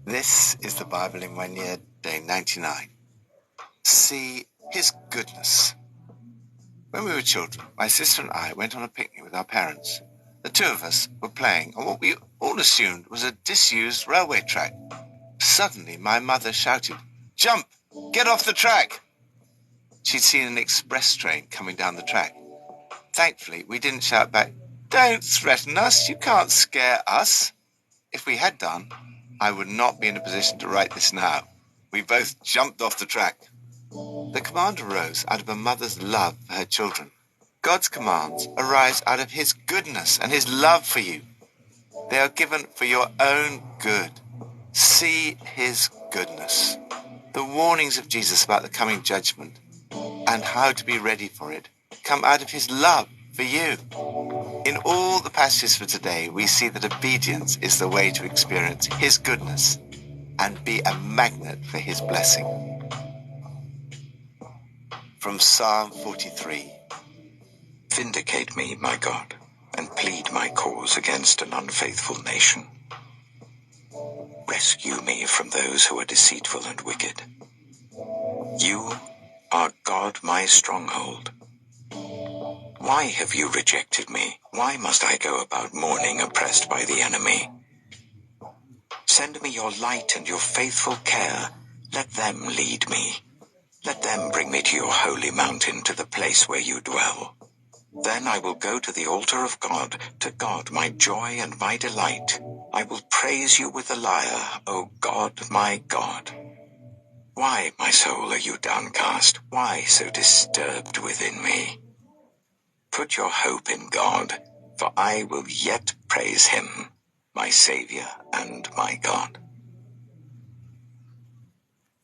This is the Bible in 1 year, day 99. See his goodness. When we were children, my sister and I went on a picnic with our parents. The two of us were playing on what we all assumed was a disused railway track. Suddenly, my mother shouted, "Jump! Get off the track!" She'd seen an express train coming down the track. Thankfully, we didn't shout back, "Don't threaten us, you can't scare us." If we had done, I would not be in a position to write this now. We both jumped off the track. The command arose out of a mother's love for her children. God's commands arise out of his goodness and his love for you. They are given for your own good. See his goodness. The warnings of Jesus about the coming judgment and how to be ready for it come out of his love for you. In all the passages for today, we see that obedience is the way to experience his goodness and be a magnet for his blessing. From Psalm 43. Vindicate me, my God, and plead my cause against an unfaithful nation. Rescue me from those who are deceitful and wicked. You are God, my stronghold. Why have you rejected me? Why must I go about mourning, oppressed by the enemy? Send me your light and your faithful care. Let them lead me. Let them bring me to your holy mountain, to the place where you dwell. Then I will go to the altar of God, to God my joy and my delight. I will praise you with the lyre, O God, my God. Why, my soul, are you downcast? Why so disturbed within me? Put your hope in God, for I will yet praise him, my Saviour and my God.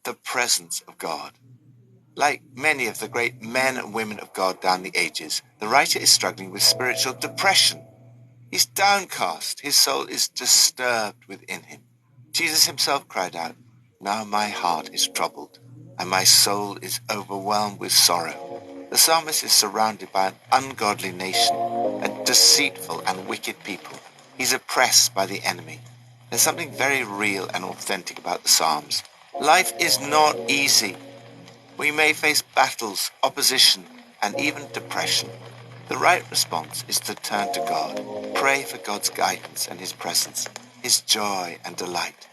The presence of God. Like many of the great men and women of God down the ages, the writer is struggling with spiritual depression. He's downcast. His soul is disturbed within him. Jesus himself cried out, "Now my heart is troubled, and my soul is overwhelmed with sorrow." The psalmist is surrounded by an ungodly nation, a deceitful and wicked people. He's oppressed by the enemy. There's something very real and authentic about the Psalms. Life is not easy. We may face battles, opposition, and even depression. The right response is to turn to God, pray for God's guidance and his presence, his joy and delight.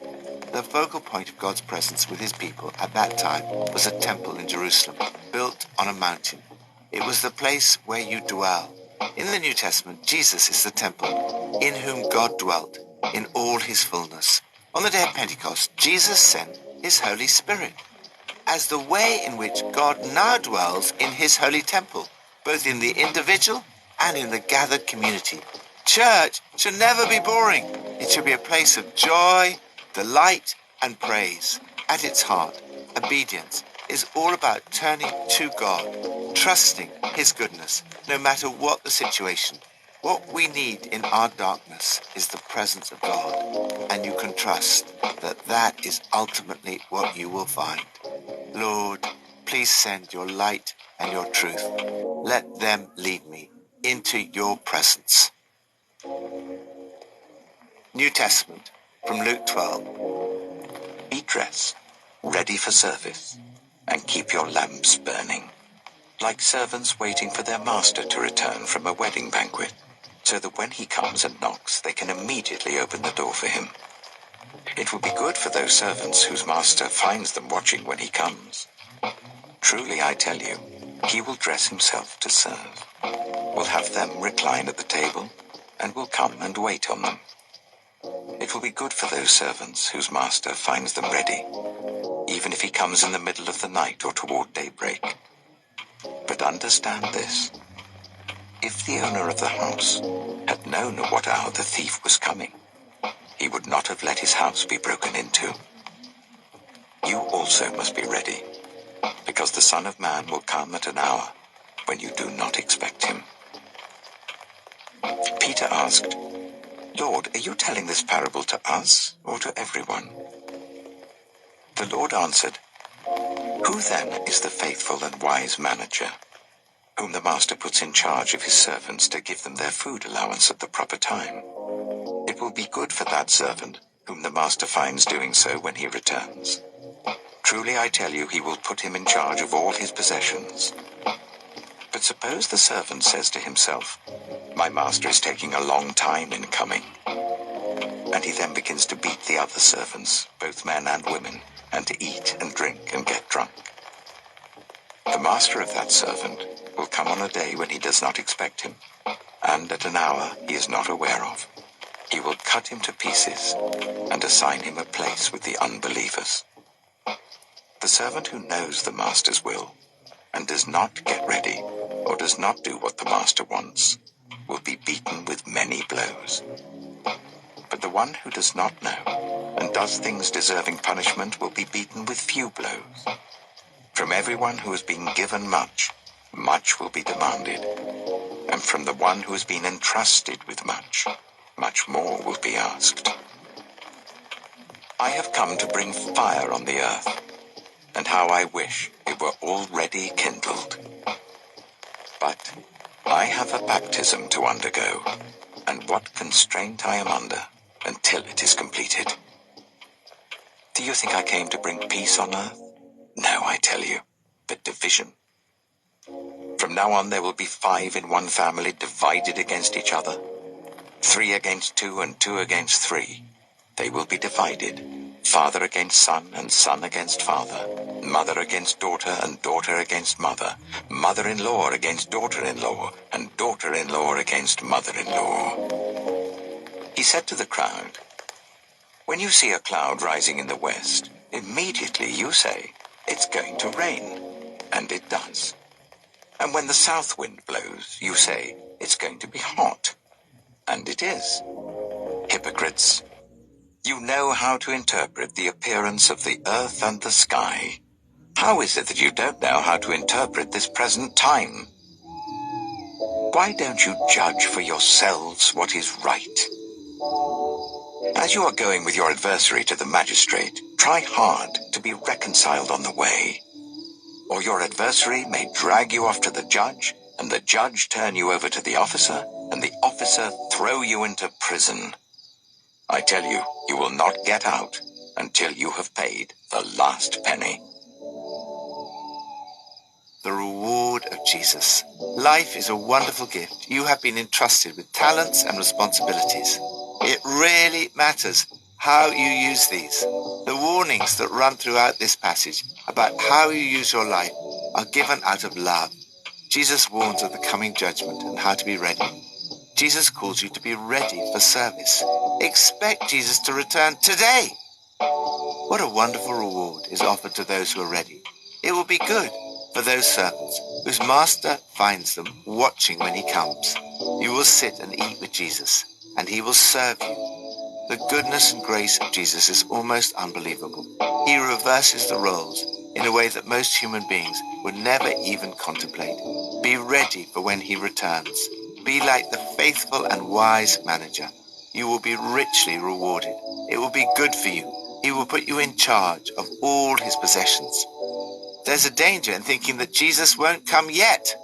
The focal point of God's presence with his people at that time was a temple in Jerusalem, built on a mountain. It was the place where you dwell. In the New Testament, Jesus is the temple, in whom God dwelt in all his fullness. On the day of Pentecost, Jesus sent his Holy Spirit as the way in which God now dwells in his holy temple, both in the individual and in the gathered community. Church should never be boring. It should be a place of joy, delight, and praise. At its heart, obedience is all about turning to God, trusting his goodness, no matter what the situation. What we need in our darkness is the presence of God, and you can trust that that is ultimately what you will find. Lord, please send your light and your truth. Let them lead me into your presence. New Testament, from Luke 12. Be dressed, ready for service, and keep your lamps burning, like servants waiting for their master to return from a wedding banquet, so that when he comes and knocks, they can immediately open the door for him. It will be good for those servants whose master finds them watching when he comes. Truly, I tell you, he will dress himself to serve, will have them recline at the table, and will come and wait on them. It will be good for those servants whose master finds them ready, even if he comes in the middle of the night or toward daybreak. But understand this: if the owner of the house had known at what hour the thief was coming, he would not have let his house be broken into. You also must be ready, because the Son of Man will come at an hour when you do not expect him. Peter asked, "Lord, are you telling this parable to us or to everyone?" The Lord answered, "Who then is the faithful and wise manager, whom the master puts in charge of his servants to give them their food allowance at the proper time? It will be good for that servant whom the master finds doing so when he returns. Truly I tell you, he will put him in charge of all his possessions. But suppose the servant says to himself, my master is taking a long time in coming. And he then begins to beat the other servants, both men and women, and to eat and drink and get drunk. The master of that servant will come on a day when he does not expect him, and at an hour he is not aware of. He will cut him to pieces and assign him a place with the unbelievers. The servant who knows the master's will and does not get ready or does not do what the master wants will be beaten with many blows. But the one who does not know and does things deserving punishment will be beaten with few blows. From everyone who has been given much, much will be demanded, and from the one who has been entrusted with much, much more will be asked. I have come to bring fire on the earth, and how I wish it were already kindled. But I have a baptism to undergo, and what constraint I am under until it is completed. Do you think I came to bring peace on earth? No, I tell you, but division. From now on there will be 5 in one family divided against each other, 3 against 2 and 2 against 3. They will be divided, father against son and son against father, mother against daughter and daughter against mother, mother-in-law against daughter-in-law, and daughter-in-law against mother-in-law. He said to the crowd, when you see a cloud rising in the west, immediately you say, it's going to rain, and it does. And when the south wind blows, you say, it's going to be hot, and it is. Hypocrites, you know how to interpret the appearance of the earth and the sky. How is it that you don't know how to interpret this present time? Why don't you judge for yourselves what is right? As you are going with your adversary to the magistrate, try hard to be reconciled on the way. Or your adversary may drag you off to the judge, and the judge turn you over to the officer, and the officer throw you into prison. I tell you, you will not get out until you have paid the last penny. The reward of Jesus. Life is a wonderful gift. You have been entrusted with talents and responsibilities. It really matters how you use these. The warnings that run throughout this passage about how you use your life are given out of love. Jesus warns of the coming judgment and how to be ready. Jesus calls you to be ready for service. Expect Jesus to return today. What a wonderful reward is offered to those who are ready. It will be good for those servants whose master finds them watching when he comes. You will sit and eat with Jesus, and he will serve you. The goodness and grace of Jesus is almost unbelievable. He reverses the roles in a way that most human beings would never even contemplate. Be ready for when he returns. Be like the faithful and wise manager. You will be richly rewarded. It will be good for you. He will put you in charge of all his possessions. There's a danger in thinking that Jesus won't come yet,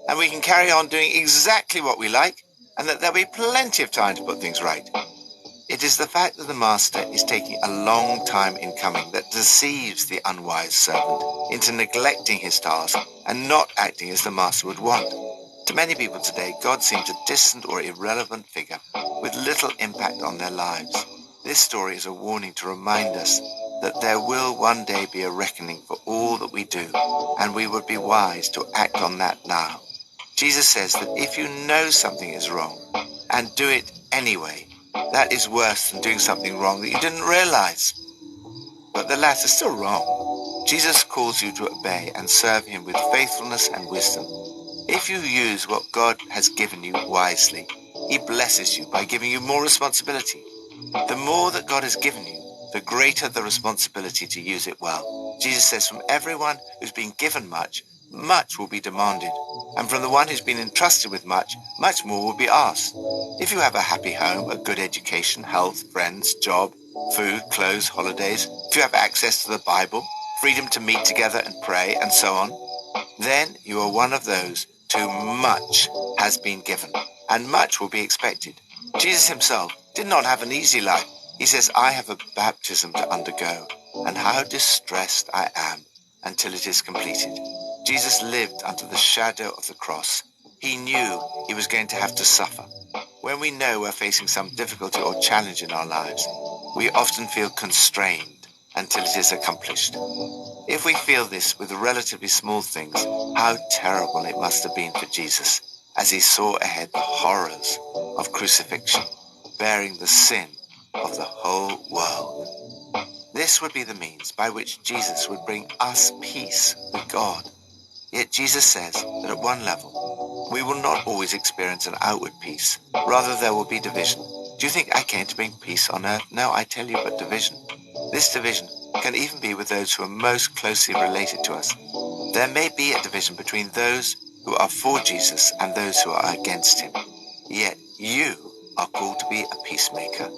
and we can carry on doing exactly what we like, and that there'll be plenty of time to put things right. It is the fact that the master is taking a long time in coming that deceives the unwise servant into neglecting his task and not acting as the master would want. To many people today, God seems a distant or irrelevant figure with little impact on their lives. This story is a warning to remind us that there will one day be a reckoning for all that we do, and we would be wise to act on that now. Jesus says that if you know something is wrong and do it anyway, that is worse than doing something wrong that you didn't realize. But the latter's still wrong. Jesus calls you to obey and serve him with faithfulness and wisdom. If you use what God has given you wisely, he blesses you by giving you more responsibility. The more that God has given you, the greater the responsibility to use it well. Jesus says from everyone who's been given much, much will be demanded. And from the one who's been entrusted with much, much more will be asked. If you have a happy home, a good education, health, friends, job, food, clothes, holidays, if you have access to the Bible, freedom to meet together and pray, and so on, then you are one of those to whom much has been given, and much will be expected. Jesus himself did not have an easy life. He says, I have a baptism to undergo, and how distressed I am until it is completed. Jesus lived under the shadow of the cross. He knew he was going to have to suffer. When we know we're facing some difficulty or challenge in our lives, we often feel constrained until it is accomplished. If we feel this with relatively small things, how terrible it must have been for Jesus as he saw ahead the horrors of crucifixion, bearing the sin of the whole world. This would be the means by which Jesus would bring us peace with God. Yet Jesus says that at one level, we will not always experience an outward peace. Rather, there will be division. Do you think I came to bring peace on earth? No, I tell you, but division. This division can even be with those who are most closely related to us. There may be a division between those who are for Jesus and those who are against him. Yet you are called to be a peacemaker.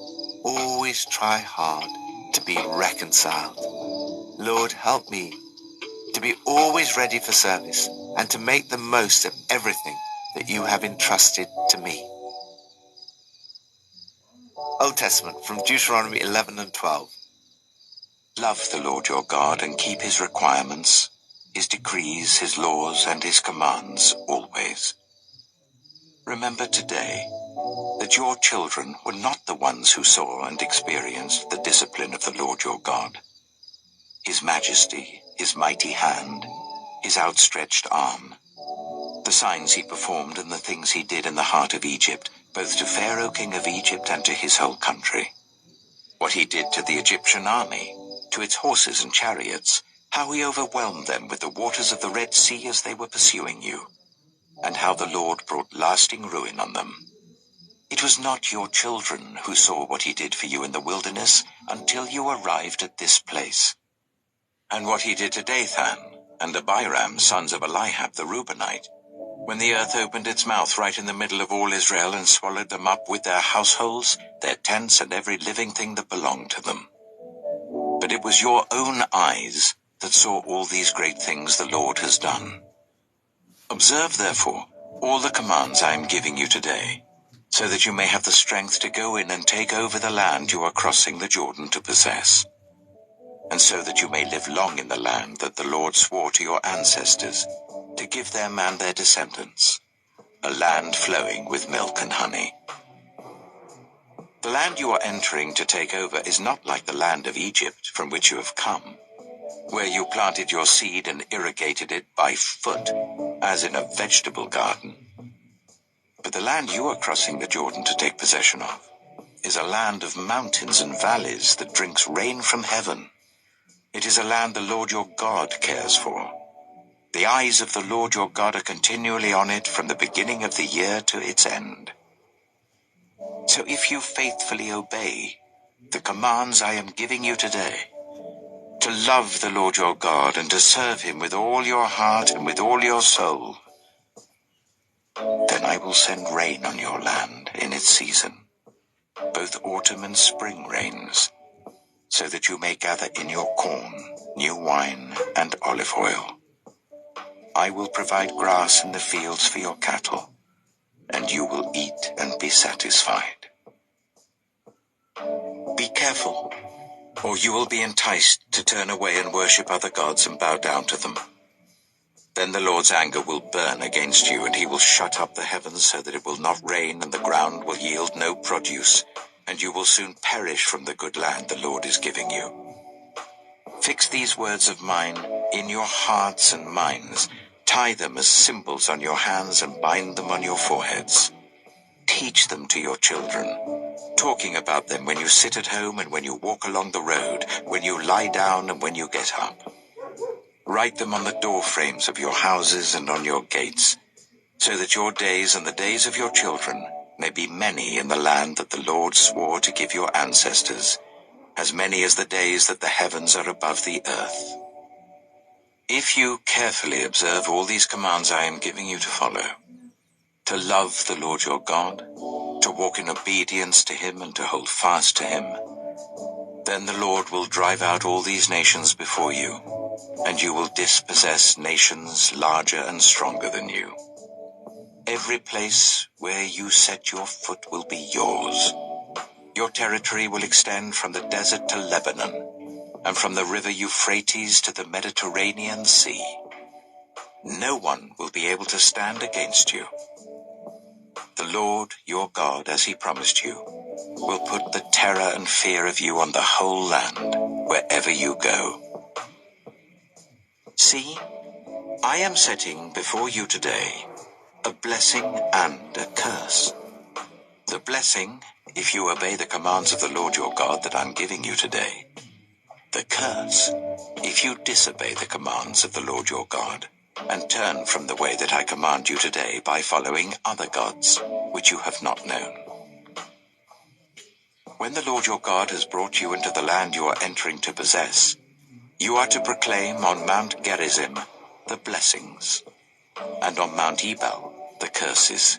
Always try hard to be reconciled. Lord, help me to be always ready for service and to make the most of everything that you have entrusted to me. Old Testament from Deuteronomy 11 and 12. Love the Lord your God and keep his requirements, his decrees, his laws, and his commands always. Remember today that your children were not the ones who saw and experienced the discipline of the Lord your God. His majesty, his mighty hand, his outstretched arm, the signs he performed and the things he did in the heart of Egypt, both to Pharaoh king of Egypt and to his whole country. What he did to the Egyptian army, to its horses and chariots, how he overwhelmed them with the waters of the Red Sea as they were pursuing you, and how the Lord brought lasting ruin on them. It was not your children who saw what he did for you in the wilderness until you arrived at this place. And what he did to Dathan and Abiram, sons of Eliab the Reubenite, when the earth opened its mouth right in the middle of all Israel and swallowed them up with their households, their tents, and every living thing that belonged to them. But it was your own eyes that saw all these great things the Lord has done. Observe, therefore, all the commands I am giving you today, so that you may have the strength to go in and take over the land you are crossing the Jordan to possess, and so that you may live long in the land that the Lord swore to your ancestors, to give them and their descendants, a land flowing with milk and honey. The land you are entering to take over is not like the land of Egypt from which you have come, where you planted your seed and irrigated it by foot, as in a vegetable garden. But the land you are crossing the Jordan to take possession of is a land of mountains and valleys that drinks rain from heaven. It is a land the Lord your God cares for. The eyes of the Lord your God are continually on it from the beginning of the year to its end. So if you faithfully obey the commands I am giving you today, to love the Lord your God and to serve him with all your heart and with all your soul, then I will send rain on your land in its season, both autumn and spring rains, so that you may gather in your corn, new wine, and olive oil. I will provide grass in the fields for your cattle, and you will eat and be satisfied. Be careful, or you will be enticed to turn away and worship other gods and bow down to them. Then the Lord's anger will burn against you, and he will shut up the heavens so that it will not rain, and the ground will yield no produce, and you will soon perish from the good land the Lord is giving you. Fix these words of mine in your hearts and minds. Tie them as symbols on your hands and bind them on your foreheads. Teach them to your children, talking about them when you sit at home and when you walk along the road, when you lie down and when you get up. Write them on the door frames of your houses and on your gates, so that your days and the days of your children may be many in the land that the Lord swore to give your ancestors, as many as the days that the heavens are above the earth. If you carefully observe all these commands I am giving you to follow, to love the Lord your God, to walk in obedience to him and to hold fast to him, then the Lord will drive out all these nations before you, and you will dispossess nations larger and stronger than you. Every place where you set your foot will be yours. Your territory will extend from the desert to Lebanon, and from the river Euphrates to the Mediterranean Sea. No one will be able to stand against you. The Lord your God, as he promised you, will put the terror and fear of you on the whole land, wherever you go. See, I am setting before you today a blessing and a curse. The blessing, if you obey the commands of the Lord your God that I'm giving you today. The curse, if you disobey the commands of the Lord your God, and turn from the way that I command you today by following other gods, which you have not known. When the Lord your God has brought you into the land you are entering to possess, you are to proclaim on Mount Gerizim the blessings, and on Mount Ebal the curses.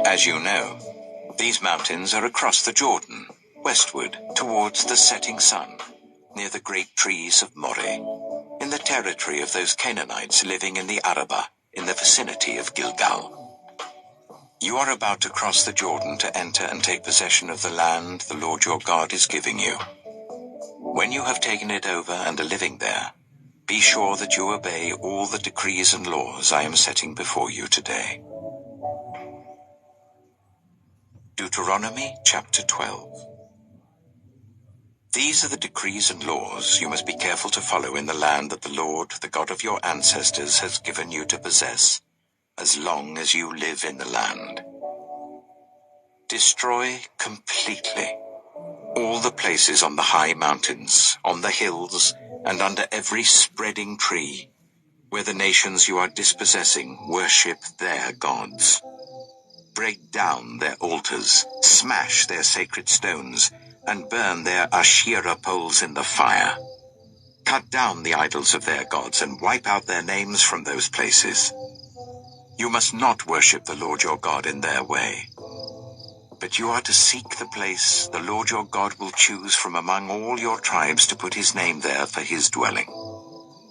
As you know, these mountains are across the Jordan, westward towards the setting sun, near the great trees of Moreh, in the territory of those Canaanites living in the Arabah, in the vicinity of Gilgal. You are about to cross the Jordan to enter and take possession of the land the Lord your God is giving you. When you have taken it over and are living there, be sure that you obey all the decrees and laws I am setting before you today. Deuteronomy chapter 12. These are the decrees and laws you must be careful to follow in the land that the Lord, the God of your ancestors, has given you to possess, as long as you live in the land. Destroy completely all the places on the high mountains, on the hills, and under every spreading tree, where the nations you are dispossessing worship their gods. Break down their altars, smash their sacred stones, and burn their Asherah poles in the fire. Cut down the idols of their gods and wipe out their names from those places. You must not worship the Lord your God in their way. But you are to seek the place the Lord your God will choose from among all your tribes to put his name there for his dwelling.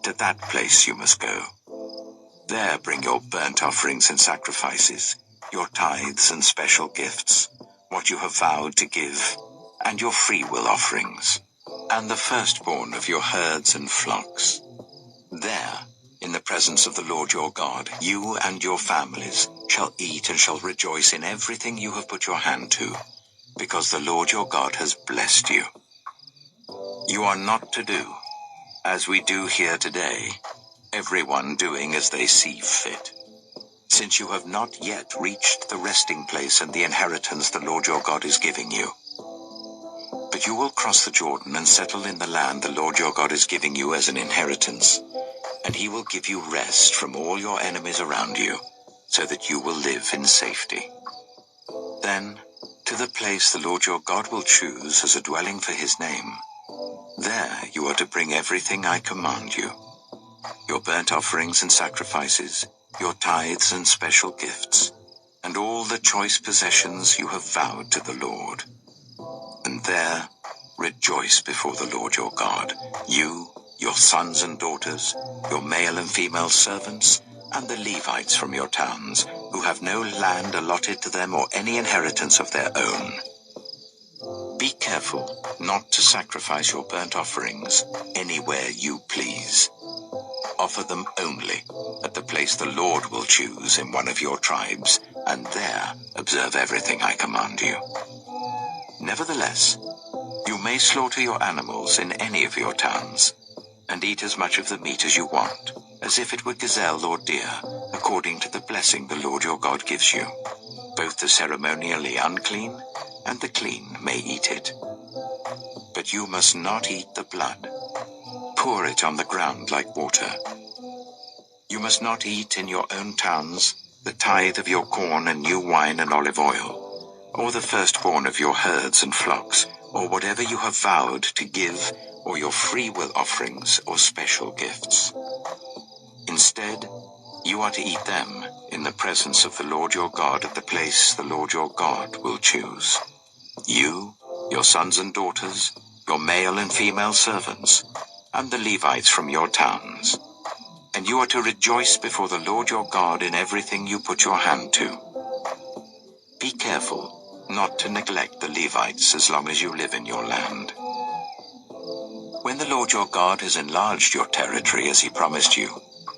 To that place you must go. There bring your burnt offerings and sacrifices, your tithes and special gifts, what you have vowed to give, and your freewill offerings, and the firstborn of your herds and flocks. There, in the presence of the Lord your God, you and your families shall eat and shall rejoice in everything you have put your hand to, because the Lord your God has blessed you. You are not to do, as we do here today, everyone doing as they see fit, since you have not yet reached the resting place and the inheritance the Lord your God is giving you. But you will cross the Jordan and settle in the land the Lord your God is giving you as an inheritance, and he will give you rest from all your enemies around you, so that you will live in safety. Then, to the place the Lord your God will choose as a dwelling for his name, there you are to bring everything I command you, your burnt offerings and sacrifices, your tithes and special gifts, and all the choice possessions you have vowed to the Lord. And there rejoice before the Lord your God, you, your sons and daughters, your male and female servants, and the Levites from your towns, who have no land allotted to them or any inheritance of their own. Be careful not to sacrifice your burnt offerings anywhere you please. Offer them only at the place the Lord will choose in one of your tribes, and there observe everything I command you. Nevertheless, you may slaughter your animals in any of your towns, and eat as much of the meat as you want, as if it were gazelle or deer, according to the blessing the Lord your God gives you. Both the ceremonially unclean and the clean may eat it. But you must not eat the blood. Pour it on the ground like water. You must not eat in your own towns the tithe of your corn and new wine and olive oil, or the firstborn of your herds and flocks, or whatever you have vowed to give, or your freewill offerings or special gifts. Instead, you are to eat them in the presence of the Lord your God at the place the Lord your God will choose. You, your sons and daughters, your male and female servants, and the Levites from your towns. And you are to rejoice before the Lord your God in everything you put your hand to. Be careful not to neglect the Levites as long as you live in your land. When the Lord your God has enlarged your territory as he promised you,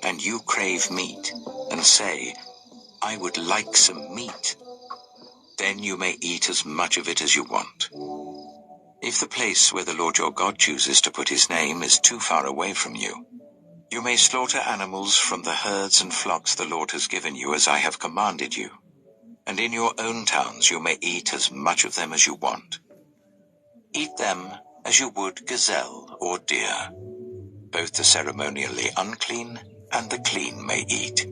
and you crave meat, and say, I would like some meat, then you may eat as much of it as you want. If the place where the Lord your God chooses to put his name is too far away from you, you may slaughter animals from the herds and flocks the Lord has given you as I have commanded you, and in your own towns you may eat as much of them as you want. Eat them as you would gazelle or deer. Both the ceremonially unclean and the clean may eat.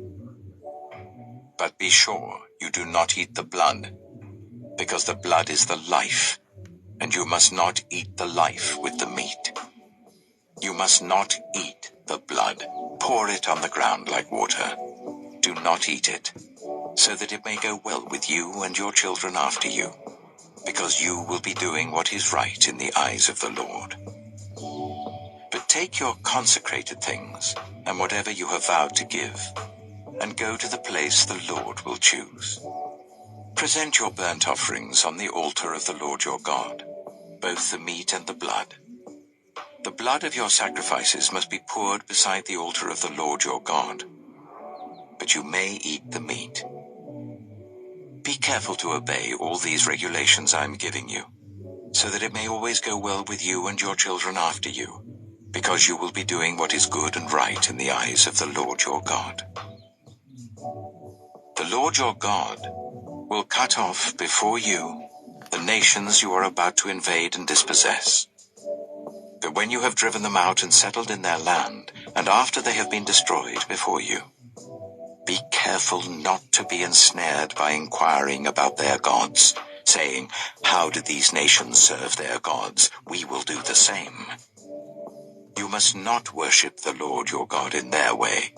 But be sure you do not eat the blood, because the blood is the life, and you must not eat the life with the meat. You must not eat the blood. Pour it on the ground like water. Do not eat it, so that it may go well with you and your children after you, because you will be doing what is right in the eyes of the Lord. But take your consecrated things, and whatever you have vowed to give, and go to the place the Lord will choose. Present your burnt offerings on the altar of the Lord your God, both the meat and the blood. The blood of your sacrifices must be poured beside the altar of the Lord your God, but you may eat the meat. Be careful to obey all these regulations I am giving you, so that it may always go well with you and your children after you, because you will be doing what is good and right in the eyes of the Lord your God. The Lord your God will cut off before you the nations you are about to invade and dispossess. But when you have driven them out and settled in their land, and after they have been destroyed before you, be careful not to be ensnared by inquiring about their gods, saying, how do these nations serve their gods? We will do the same. You must not worship the Lord your God in their way,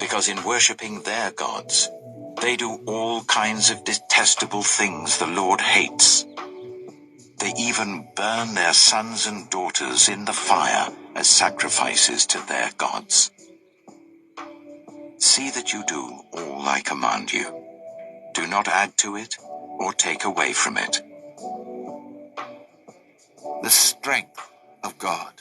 because in worshipping their gods, they do all kinds of detestable things the Lord hates. They even burn their sons and daughters in the fire as sacrifices to their gods. See that you do all I command you. Do not add to it or take away from it. The strength of God.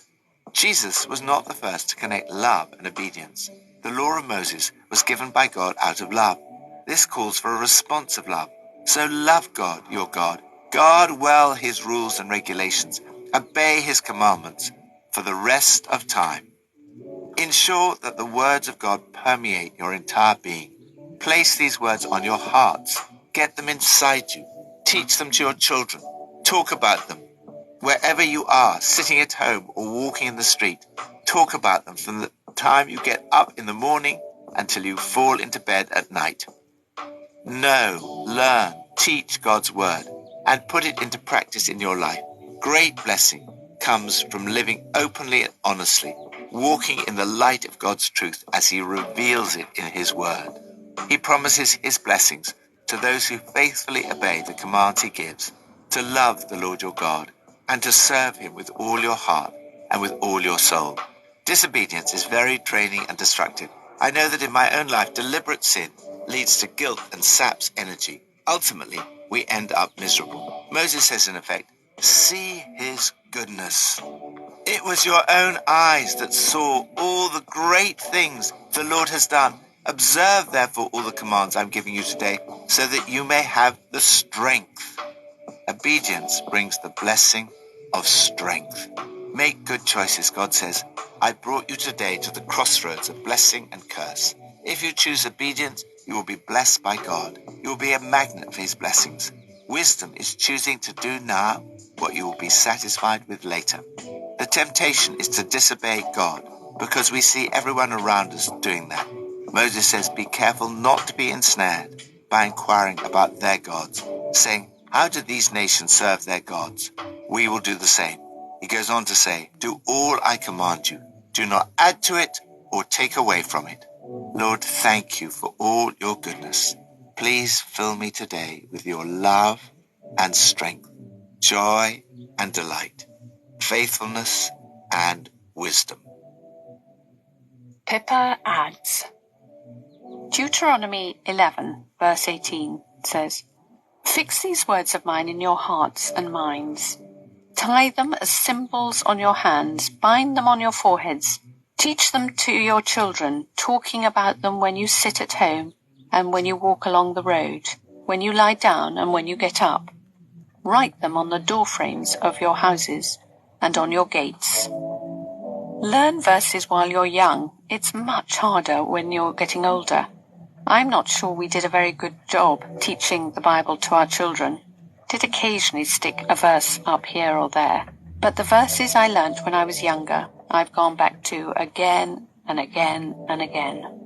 Jesus was not the first to connect love and obedience. The law of Moses was given by God out of love. This calls for a response of love. So love God, your God. Guard well his rules and regulations. Obey his commandments for the rest of time. Ensure that the words of God permeate your entire being. Place these words on your hearts. Get them inside you. Teach them to your children. Talk about them. Wherever you are, sitting at home or walking in the street, talk about them from the time you get up in the morning until you fall into bed at night. Know, learn, teach God's word, and put it into practice in your life. Great blessing comes from living openly and honestly, walking in the light of God's truth as he reveals it in his word. He promises his blessings to those who faithfully obey the commands he gives, to love the Lord your God, and to serve him with all your heart and with all your soul. Disobedience is very draining and destructive. I know that in my own life, deliberate sin leads to guilt and saps energy. Ultimately, we end up miserable. Moses says in effect, see his goodness. It was your own eyes that saw all the great things the Lord has done. Observe, therefore, all the commands I'm giving you today, so that you may have the strength. Obedience brings the blessing of strength. Make good choices, God says. I brought you today to the crossroads of blessing and curse. If you choose obedience, you will be blessed by God. You will be a magnet for his blessings. Wisdom is choosing to do now what you will be satisfied with later. The temptation is to disobey God because we see everyone around us doing that. Moses says, be careful not to be ensnared by inquiring about their gods, saying, how do these nations serve their gods? We will do the same. He goes on to say, do all I command you. Do not add to it or take away from it. Lord, thank you for all your goodness. Please fill me today with your love and strength, joy and delight, faithfulness and wisdom. Pippa adds, Deuteronomy 11, verse 18 says, Fix these words of mine in your hearts and minds. Tie them as symbols on your hands, bind them on your foreheads. Teach them to your children, talking about them when you sit at home and when you walk along the road, when you lie down and when you get up. Write them on the doorframes of your houses and on your gates. Learn verses while you're young. It's much harder when you're getting older. I'm not sure we did a very good job teaching the Bible to our children. Did occasionally stick a verse up here or there, but the verses I learnt when I was younger, I've gone back to again and again and again.